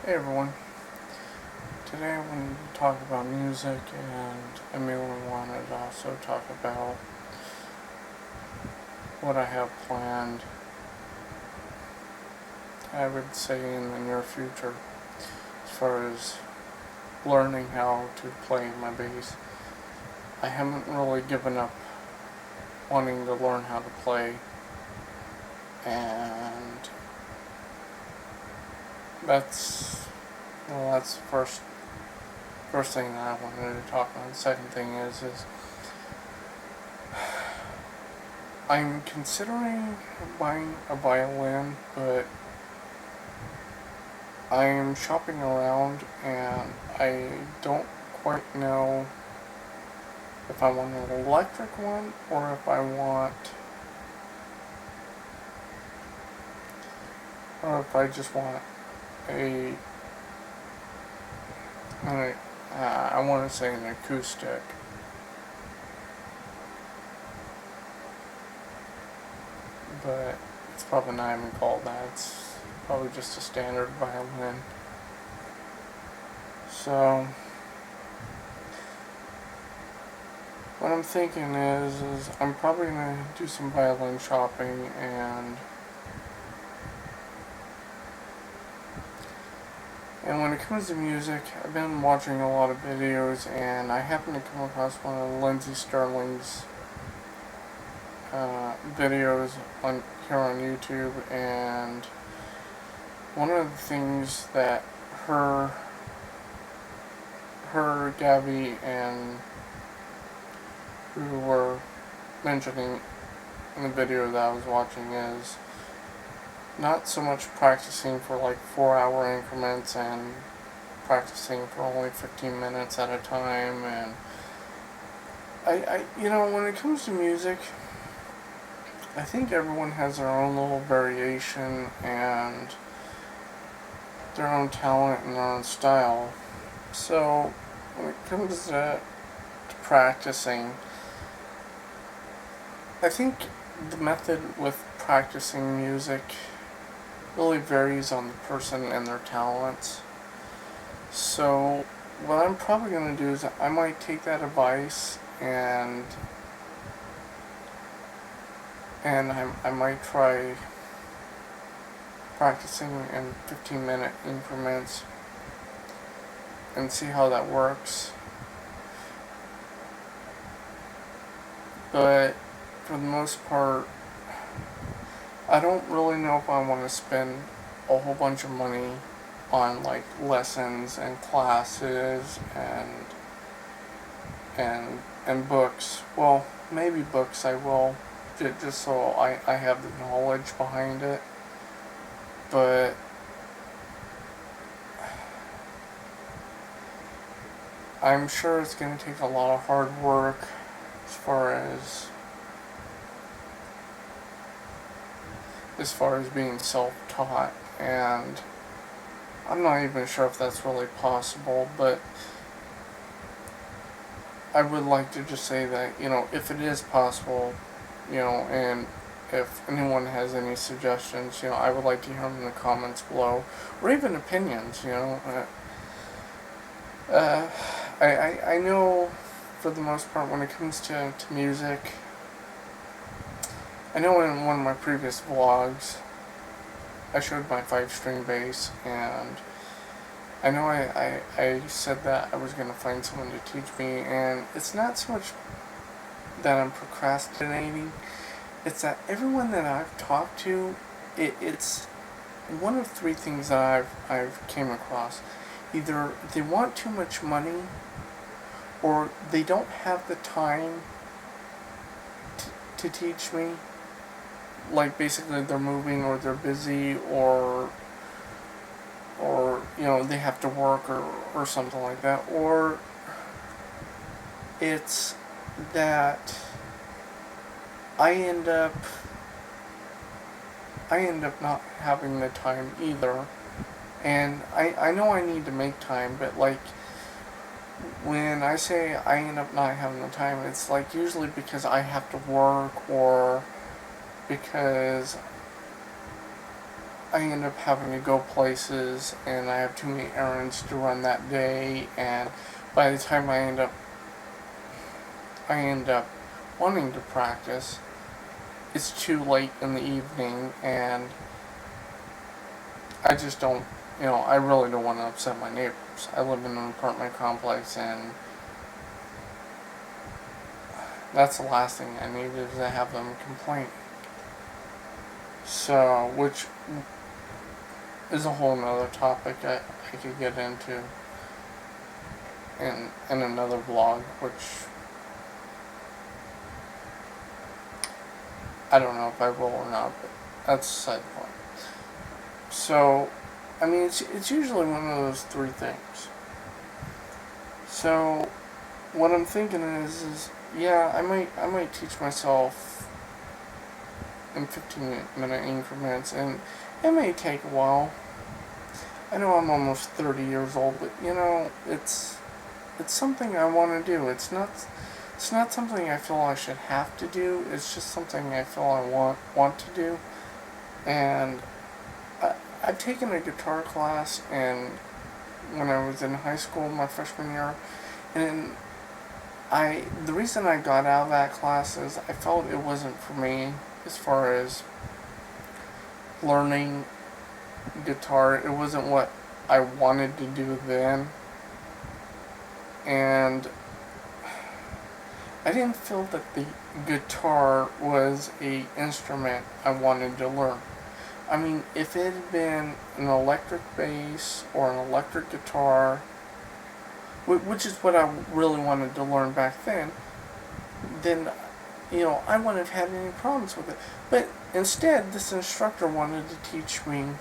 Hey everyone, today I wanted to talk about music and I mainly wanted to also talk about what I have planned, I would say in the near future, as far as learning how to play my bass. I haven't really given up wanting to learn how to play, and that's the first thing that I wanted to talk about. The second thing is I'm considering buying a violin, but I'm shopping around and I don't quite know if I want an electric one or if I want, or if I just want a, I want to say an acoustic. But it's probably not even called that. It's probably just a standard violin. So what I'm thinking is I'm probably gonna do some violin shopping, and when it comes to music, I've been watching a lot of videos, and I happened to come across one of Lindsey Sterling's videos here on YouTube, and one of the things that her, Gabby, and who were mentioning in the video that I was watching is not so much practicing for like 4-hour increments and practicing for only 15 minutes at a time. And when it comes to music, I think everyone has their own little variation and their own talent and their own style. So when it comes to practicing, I think the method with practicing music really varies on the person and their talents. So what I'm probably going to do is I might take that advice and I might try practicing in 15-minute increments and see how that works. But for the most part, I don't really know if I want to spend a whole bunch of money on like lessons and classes and books. Well, maybe books I will, just so I have the knowledge behind it. But I'm sure it's going to take a lot of hard work as far as being self-taught, and I'm not even sure if that's really possible, but I would like to just say that, if it is possible, and if anyone has any suggestions, I would like to hear them in the comments below, or even opinions, I know for the most part when it comes to music, I know in one of my previous vlogs, I showed my 5-string bass, and I know I said that I was going to find someone to teach me, and it's not so much that I'm procrastinating, it's that everyone that I've talked to, it's one of three things that I've came across. Either they want too much money, or they don't have the time to teach me. Like basically they're moving, or they're busy, or they have to work, or something like that, or it's that I end up not having the time either. And I know I need to make time, but like when I say I end up not having the time, it's like usually because I have to work, or because I end up having to go places and I have too many errands to run that day, and by the time I end up wanting to practice, it's too late in the evening, and I just don't, I really don't want to upset my neighbors. I live in an apartment complex, and that's the last thing I need is to have them complain. So, which is a whole nother topic I could get into in another vlog, which I don't know if I will or not, but that's a side point. So, I mean, it's usually one of those three things. So, what I'm thinking is yeah, I might teach myself in 15-minute increments, and it may take a while. I know I'm almost 30 years old, but it's something I want to do. It's not something I feel I should have to do. It's just something I feel I want to do. And I've taken a guitar class, and when I was in high school, my freshman year, and the reason I got out of that class is I felt it wasn't for me as far as learning guitar. It wasn't what I wanted to do then, and I didn't feel that the guitar was a instrument I wanted to learn. I mean, if it had been an electric bass or an electric guitar, which is what I really wanted to learn back then I wouldn't have had any problems with it. But instead, this instructor wanted to teach me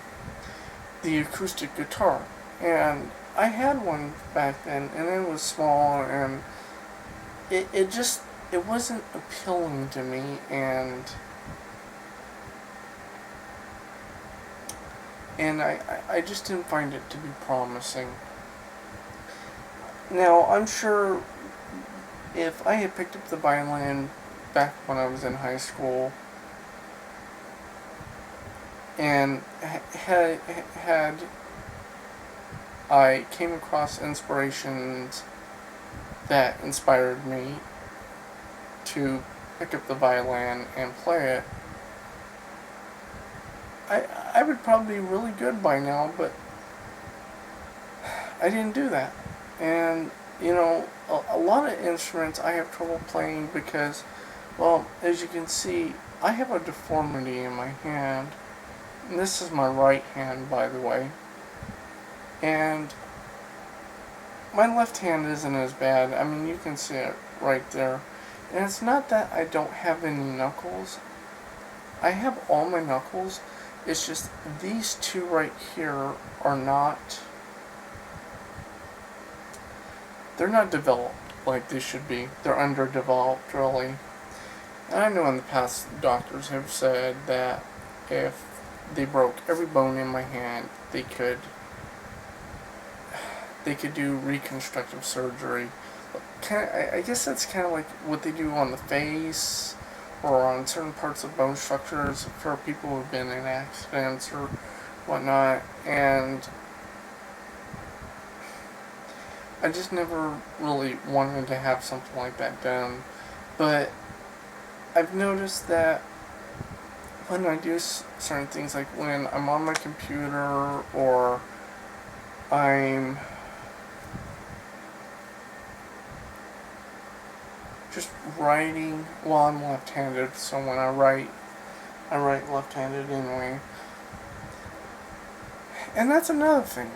the acoustic guitar. And I had one back then, and it was small, and it wasn't appealing to me, and I just didn't find it to be promising. Now, I'm sure if I had picked up the violin back when I was in high school and had I came across inspirations that inspired me to pick up the violin and play it, I would probably be really good by now, but I didn't do that. And, a lot of instruments I have trouble playing because, well, as you can see, I have a deformity in my hand. And this is my right hand, by the way. And my left hand isn't as bad. I mean, you can see it right there. And it's not that I don't have any knuckles. I have all my knuckles. It's just these two right here are not... They're not developed like they should be. They're underdeveloped, really. And I know in the past doctors have said that if they broke every bone in my hand, they could do reconstructive surgery. I guess that's kind of like what they do on the face or on certain parts of bone structures for people who've been in accidents or whatnot. And I just never really wanted to have something like that done. But I've noticed that when I do certain things, like when I'm on my computer or I'm just writing, well, I'm left-handed, so when I write left-handed anyway. And that's another thing.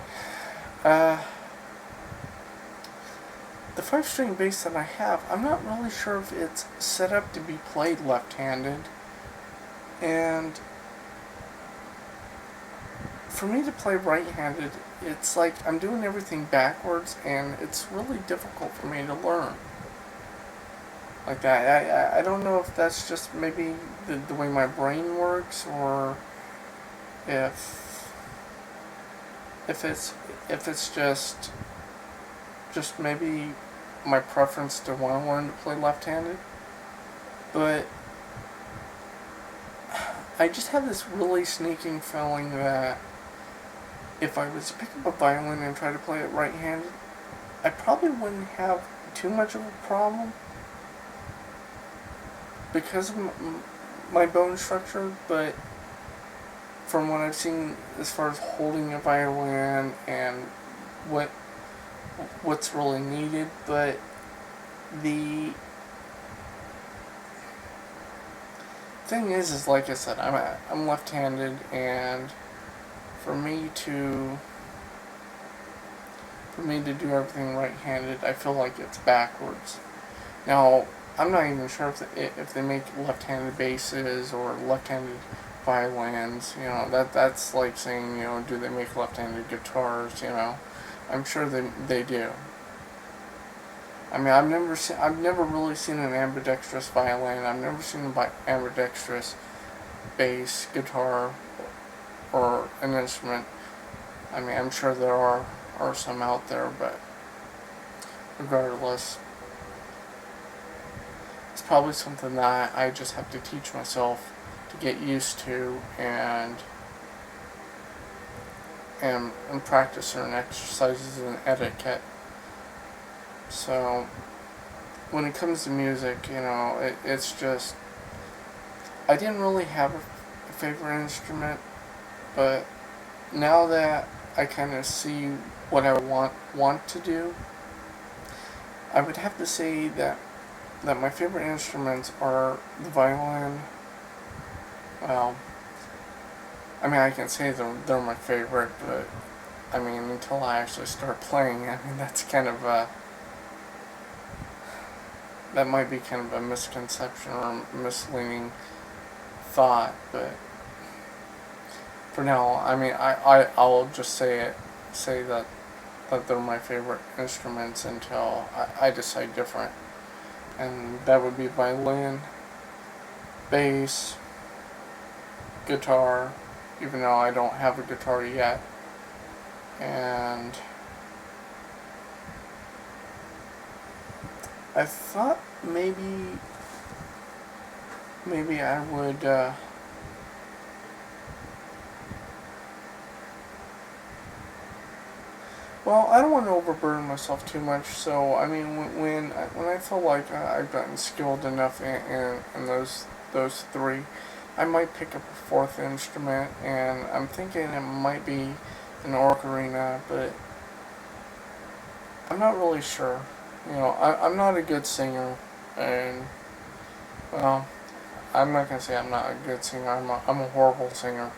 The 5-string bass that I have, I'm not really sure if it's set up to be played left-handed. And for me to play right-handed, it's like I'm doing everything backwards, and it's really difficult for me to learn like that. I don't know if that's just maybe the way my brain works, or if it's just maybe my preference to want to learn to play left-handed. But I just have this really sneaking feeling that if I was to pick up a violin and try to play it right-handed, I probably wouldn't have too much of a problem because of my bone structure, but from what I've seen as far as holding a violin and what's really needed, but the thing is like I said, I'm left-handed, and for me to do everything right-handed, I feel like it's backwards. Now, I'm not even sure if they make left-handed basses or left-handed violins. You know, that's like saying, you know, do they make left-handed guitars? You know, I'm sure they do. I mean, I've never really seen an ambidextrous violin. I've never seen an ambidextrous bass guitar or an instrument. I mean, I'm sure there are some out there, but regardless, it's probably something that I just have to teach myself to get used to and practice certain exercises and etiquette. So when it comes to music, you know, it's just, I didn't really have a favorite instrument, but now that I kind of see what I want to do, I would have to say that my favorite instruments are the violin. Well, I mean, I can say they're my favorite, but I mean, until I actually start playing, I mean, that's kind of that might be kind of a misconception or a misleading thought, but for now, I mean, I'll just say that they're my favorite instruments until I decide different. And that would be violin, bass, guitar, even though I don't have a guitar yet, and I thought maybe I would well, I don't want to overburden myself too much, so I mean, when I feel like I've gotten skilled enough in those three, I might pick up a fourth instrument, and I'm thinking it might be an ocarina, but I'm not really sure. You know, I'm not a good singer, and well, I'm not gonna say I'm not a good singer. I'm a horrible singer.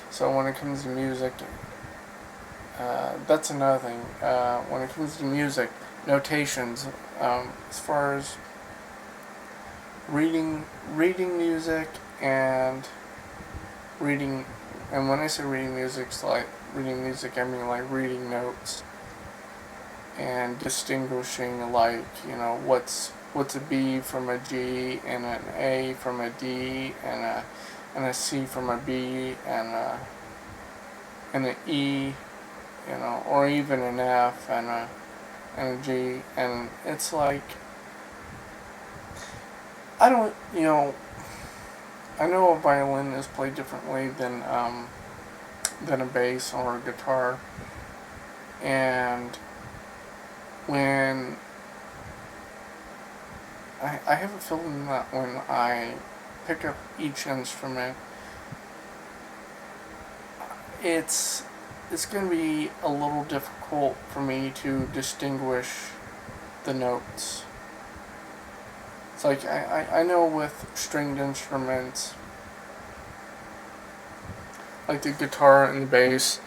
So when it comes to music, that's another thing. When it comes to music, notations, as far as reading music and reading, and when I say reading music, it's like reading music, I mean like reading notes and distinguishing, like, you know, what's a B from a G and an A from a D and a C from a B and an E, you know, or even an F and a G, and it's like, I don't, you know, I know a violin is played differently than a bass or a guitar, and when I have a feeling that when I pick up each instrument, it's going to be a little difficult for me to distinguish the notes. It's like I know with stringed instruments, like the guitar and the bass,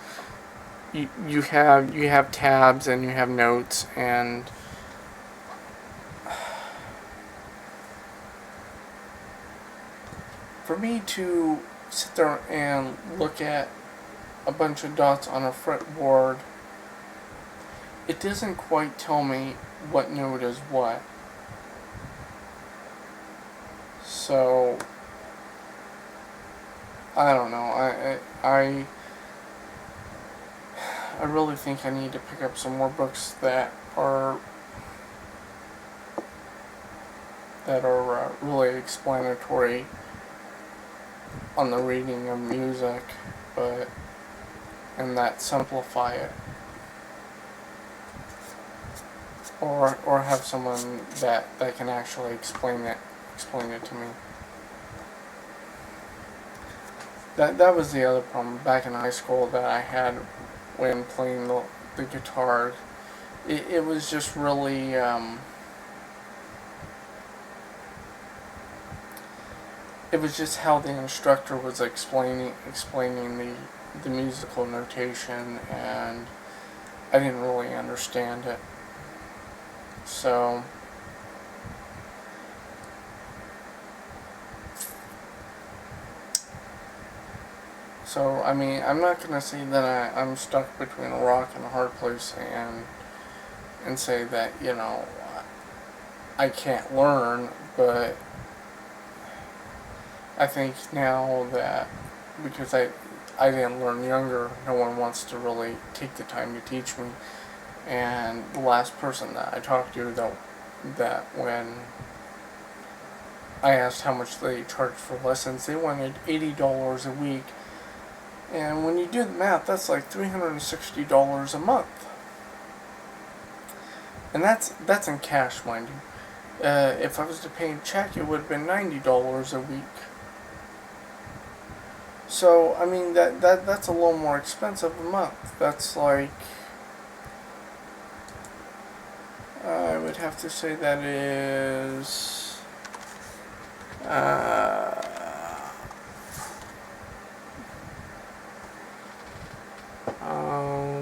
you have tabs and you have notes, and for me to sit there and look at a bunch of dots on a fretboard, it doesn't quite tell me what note is what. So I don't know. I really think I need to pick up some more books that are really explanatory on the reading of music, but and that simplify it, or have someone that can actually explain it to me. That was the other problem back in high school that I had when playing the guitar. It was just really it was just how the instructor was explaining the musical notation, and I didn't really understand it. So I mean, I'm not gonna say that I'm stuck between a rock and a hard place and say that, you know, I can't learn, but I think now that because I didn't learn younger, no one wants to really take the time to teach me. And the last person that I talked to, that when I asked how much they charged for lessons, they wanted $80 a week. And when you do the math, that's like $360 a month. And that's in cash, mind you. If I was to pay in check, it would have been $90 a week. So I mean that's a little more expensive a month. That's like I would have to say that is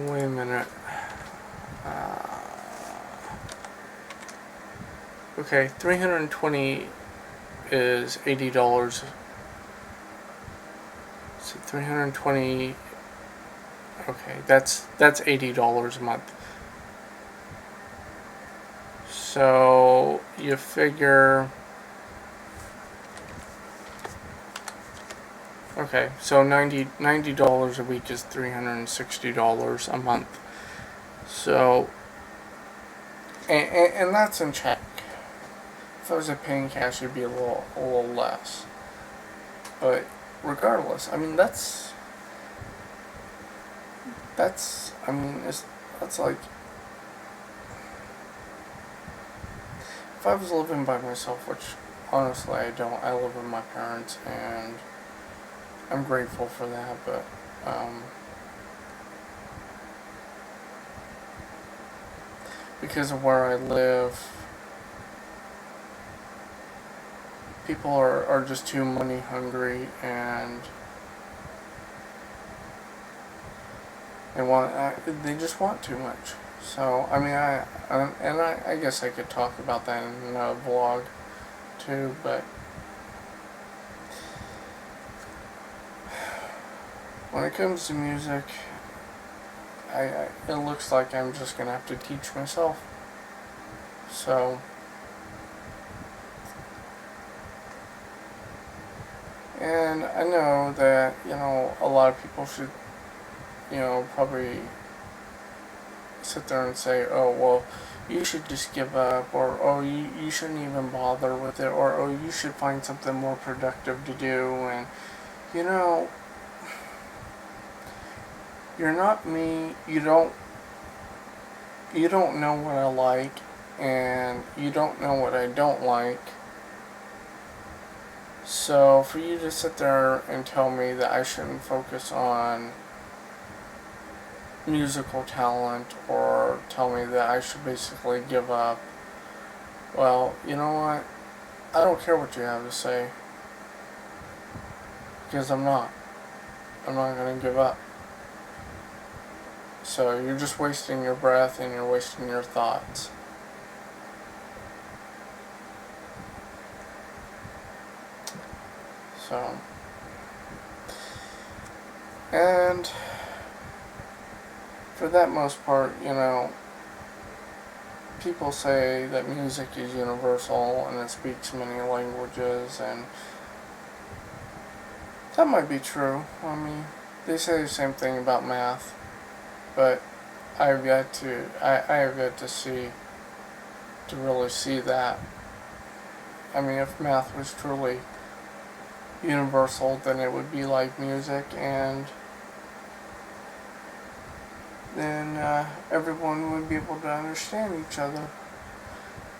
wait a minute. Okay, 320 is $80. So 320. Okay, that's $80 a month. So you figure. Okay, so $90 a week is $360 a month. So and that's in check. If I was paying cash, it'd be a little less. But regardless, I mean that's I mean that's like if I was living by myself, which honestly I don't. I live with my parents and I'm grateful for that, but because of where I live, people are just too money hungry, and they just want too much. So I mean I guess I could talk about that in a vlog too, but when it comes to music, it looks like I'm just gonna have to teach myself. So and I know that, you know, a lot of people should, you know, probably sit there and say, oh, well, you should just give up, or oh, you shouldn't even bother with it, or oh, you should find something more productive to do. And, you know, you're not me, you don't know what I like, and you don't know what I don't like. So for you to sit there and tell me that I shouldn't focus on musical talent, or tell me that I should basically give up, well, you know what? I don't care what you have to say, because I'm not going to give up. So you're just wasting your breath and you're wasting your thoughts. So, and for that most part, you know, people say that music is universal and it speaks many languages, and that might be true. I mean, they say the same thing about math, but I have yet to really see that. I mean, if math was truly universal, then it would be like music, and then everyone would be able to understand each other.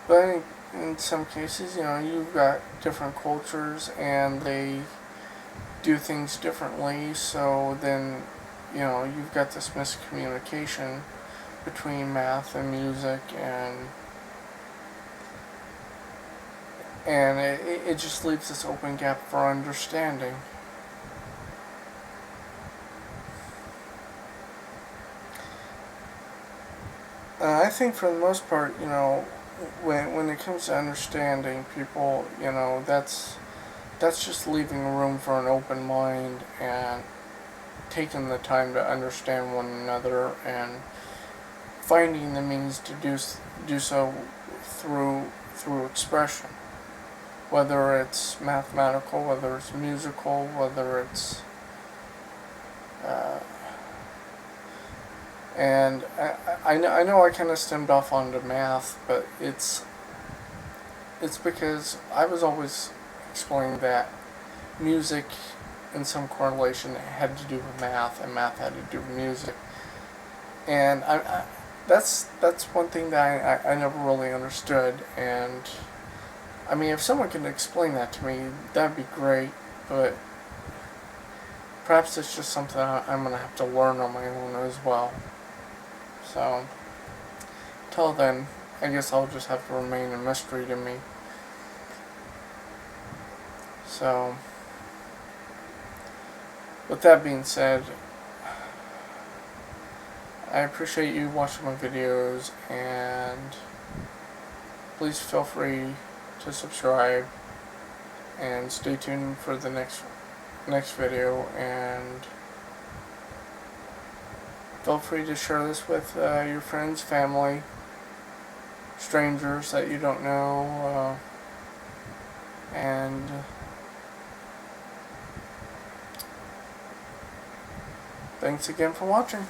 But in some cases, you've got different cultures and they do things differently, so then, you've got this miscommunication between math and music, and it just leaves this open gap for understanding. I think for the most part, when it comes to understanding people, that's just leaving room for an open mind and taking the time to understand one another and finding the means to do so through expression, whether it's mathematical, whether it's musical, whether it's and I know I kind of stemmed off onto math, but it's because I was always exploring that music in some correlation had to do with math, and math had to do with music, and that's one thing that I never really understood. And I mean, if someone can explain that to me, that'd be great, but perhaps it's just something I'm gonna have to learn on my own as well. So, till then, I guess I'll just have to remain a mystery to me. So, with that being said, I appreciate you watching my videos, and please feel free to subscribe and stay tuned for the next video, and feel free to share this with your friends, family, strangers that you don't know, and thanks again for watching.